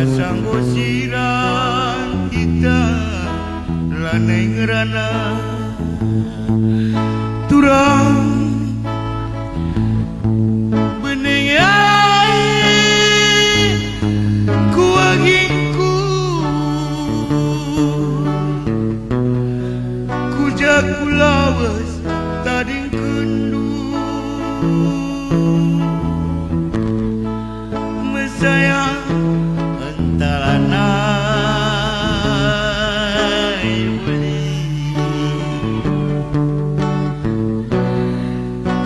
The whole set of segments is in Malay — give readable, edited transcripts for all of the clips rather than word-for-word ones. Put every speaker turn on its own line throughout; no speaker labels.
sanggo sirang kita lanai ngerana turang bening ai kuagingku kujak kulawas tading kendu mesayang antalanai beli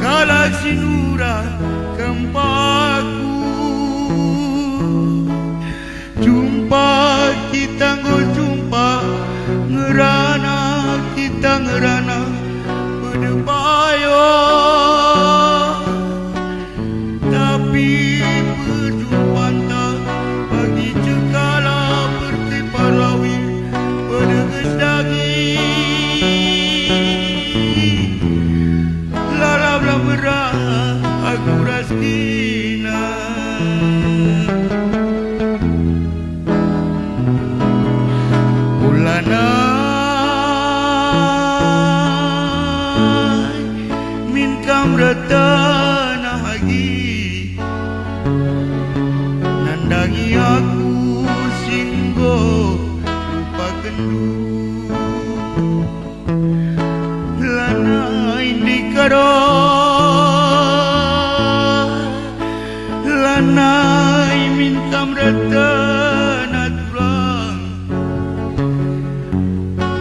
kalak sinura kempaku jumpa kita jumpa ngerana kita ngerana berdepayo tapi perjumpaan tak bagi cekala bertipar lawi berdeges daging lalap berah aku raskina ulanai min kamratana hagi nandangi aku singgo lupa kendu lanai dikaro lanai min kamratana turang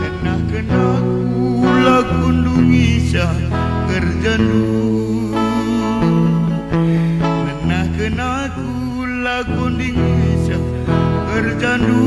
kenah kenaku lakundung isah kerjandu kenah kenaku lakundung isah kerjandu